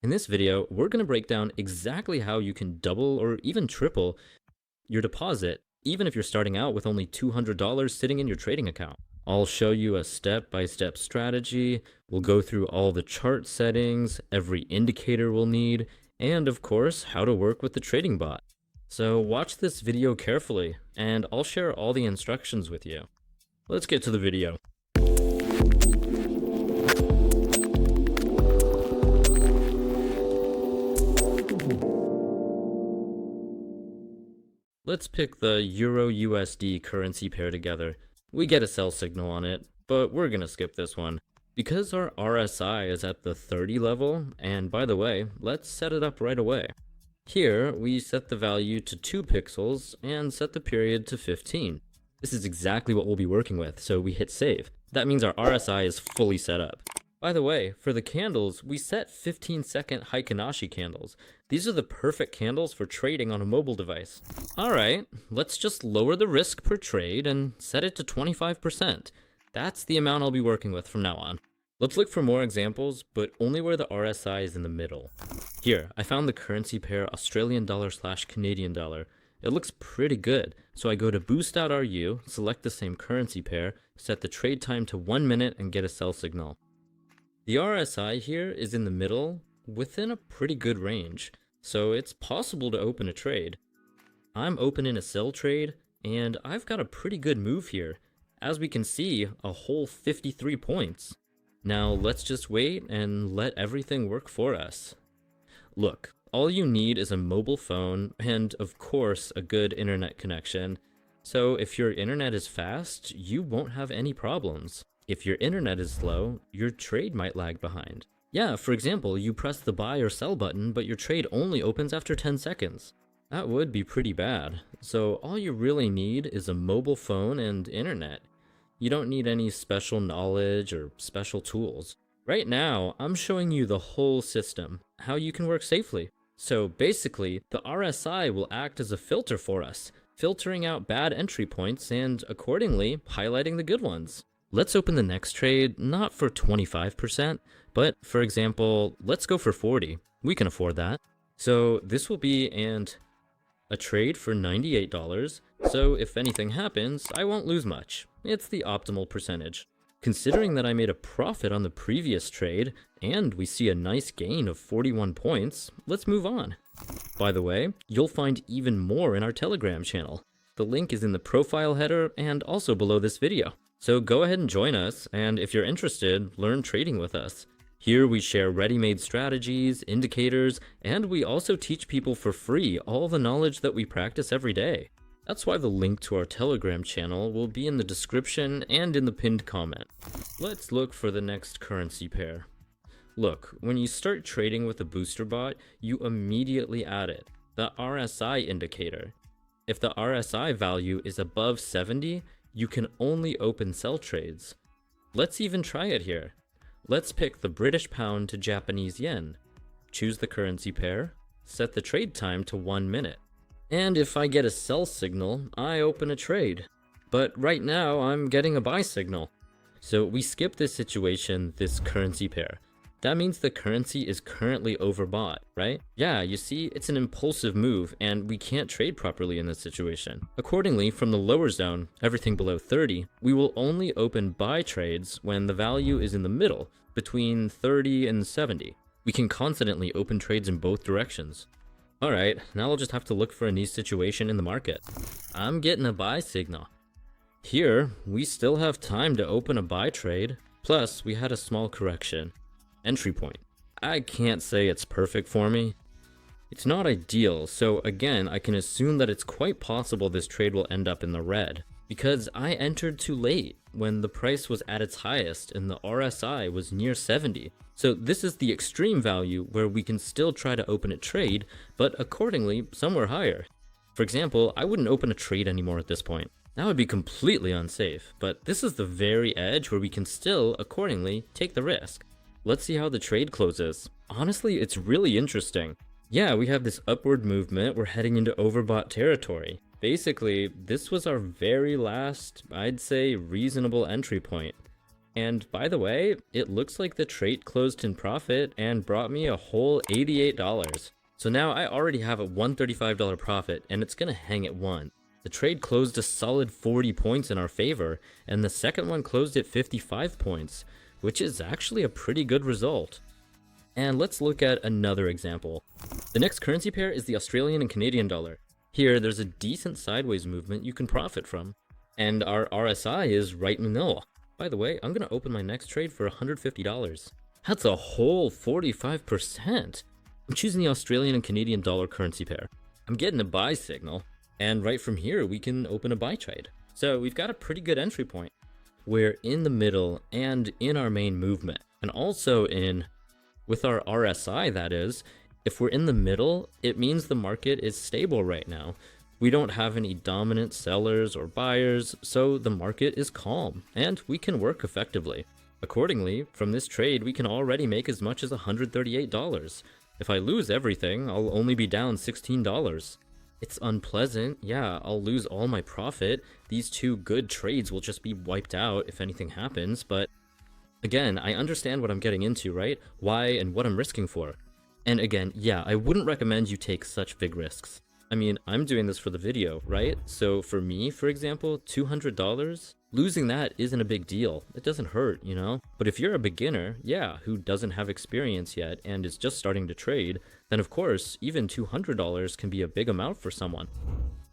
In this video, we're going to break down exactly how you can double or even triple your deposit, even if you're starting out with only $200 sitting in your trading account. I'll show you a step-by-step strategy. We'll go through all the chart settings, every indicator we'll need, and of course, how to work with the trading bot. So watch this video carefully, and I'll share all the instructions with you. Let's get to the video. Let's pick the Euro-USD currency pair together. We get a sell signal on it, but we're gonna skip this one. Because our RSI is at the 30 level, and by the way, let's set it up right away. Here, we set the value to 2 pixels and set the period to 15. This is exactly what we'll be working with, so we hit save. That means our RSI is fully set up. By the way, for the candles, we set 15-second Heikin-Ashi candles. These are the perfect candles for trading on a mobile device. Alright, let's just lower the risk per trade and set it to 25%. That's the amount I'll be working with from now on. Let's look for more examples, but only where the RSI is in the middle. Here, I found the currency pair Australian dollar/Canadian dollar. It looks pretty good, so I go to boost.ru, select the same currency pair, set the trade time to 1 minute and get a sell signal. The RSI here is in the middle, within a pretty good range, so it's possible to open a trade. I'm opening a sell trade, and I've got a pretty good move here. As we can see, a whole 53 points. Now let's just wait and let everything work for us. Look, all you need is a mobile phone and of course a good internet connection. So if your internet is fast, you won't have any problems. If your internet is slow, your trade might lag behind. Yeah, for example, you press the buy or sell button, but your trade only opens after 10 seconds. That would be pretty bad. So all you really need is a mobile phone and internet. You don't need any special knowledge or special tools. Right now, I'm showing you the whole system, how you can work safely. So basically, the RSI will act as a filter for us, filtering out bad entry points and accordingly highlighting the good ones. Let's open the next trade, not for 25%, but for example, let's go for 40. We can afford that. So this will be a trade for $98, so if anything happens, I won't lose much. It's the optimal percentage. Considering that I made a profit on the previous trade, and we see a nice gain of 41 points, let's move on. By the way, you'll find even more in our Telegram channel. The link is in the profile header and also below this video. So go ahead and join us, and if you're interested, learn trading with us. Here we share ready-made strategies, indicators, and we also teach people for free all the knowledge that we practice every day. That's why the link to our Telegram channel will be in the description and in the pinned comment. Let's look for the next currency pair. Look, when you start trading with a booster bot, you immediately add it, the RSI indicator. If the RSI value is above 70, you can only open sell trades. Let's even try it here. Let's pick the British pound to Japanese yen. Choose the currency pair, set the trade time to 1 minute. And if I get a sell signal, I open a trade. But right now, I'm getting a buy signal. So we skip this situation, this currency pair. That means the currency is currently overbought, right? Yeah, you see, it's an impulsive move, and we can't trade properly in this situation. Accordingly, from the lower zone, everything below 30, we will only open buy trades when the value is in the middle, between 30 and 70. We can confidently open trades in both directions. Alright, now I'll just have to look for a niche situation in the market. I'm getting a buy signal. Here, we still have time to open a buy trade, plus we had a small correction. Entry point. I can't say it's perfect for me. It's not ideal, so again, I can assume that it's quite possible this trade will end up in the red, because I entered too late when the price was at its highest and the RSI was near 70. So this is the extreme value where we can still try to open a trade, but accordingly, somewhere higher. For example, I wouldn't open a trade anymore at this point. That would be completely unsafe, but this is the very edge where we can still, accordingly, take the risk. Let's see how the trade closes. Honestly, it's really interesting. Yeah, we have this upward movement, we're heading into overbought territory. Basically, this was our very last, I'd say, reasonable entry point. And by the way, it looks like the trade closed in profit and brought me a whole $88. So now I already have a $135 profit, and it's gonna hang at 1. The trade closed a solid 40 points in our favor, and the second one closed at 55 points, which is actually a pretty good result. And let's look at another example. The next currency pair is the Australian and Canadian dollar. Here, there's a decent sideways movement you can profit from. And our RSI is right in the middle. By the way, I'm gonna open my next trade for $150. That's a whole 45%. I'm choosing the Australian and Canadian dollar currency pair. I'm getting a buy signal, and right from here, we can open a buy trade. So we've got a pretty good entry point. We're in the middle and in our main movement, and also with our RSI, that is, if we're in the middle, it means the market is stable right now. We don't have any dominant sellers or buyers, so the market is calm, and we can work effectively. Accordingly, from this trade, we can already make as much as $138. If I lose everything, I'll only be down $16. It's unpleasant, yeah, I'll lose all my profit. These two good trades will just be wiped out if anything happens, but again, I understand what I'm getting into, right? Why and what I'm risking for. And again, yeah, I wouldn't recommend you take such big risks. I mean, I'm doing this for the video, right? So for me, for example, $200, losing that isn't a big deal. It doesn't hurt, you know? But if you're a beginner, yeah, who doesn't have experience yet and is just starting to trade, then of course, even $200 can be a big amount for someone.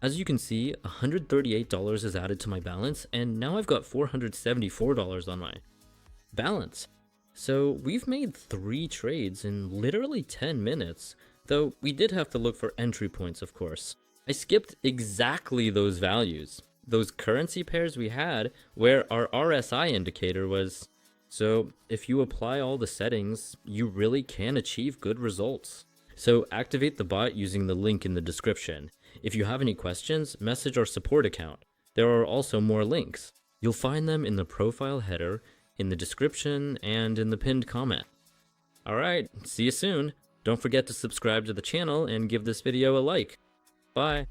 As you can see, $138 is added to my balance, and now I've got $474 on my balance. So we've made 3 trades in literally 10 minutes, though we did have to look for entry points, of course. I skipped exactly those values, those currency pairs we had where our RSI indicator was. So if you apply all the settings, you really can achieve good results. So activate the bot using the link in the description. If you have any questions, message our support account. There are also more links. You'll find them in the profile header, in the description, and in the pinned comment. Alright, see you soon. Don't forget to subscribe to the channel and give this video a like. Bye.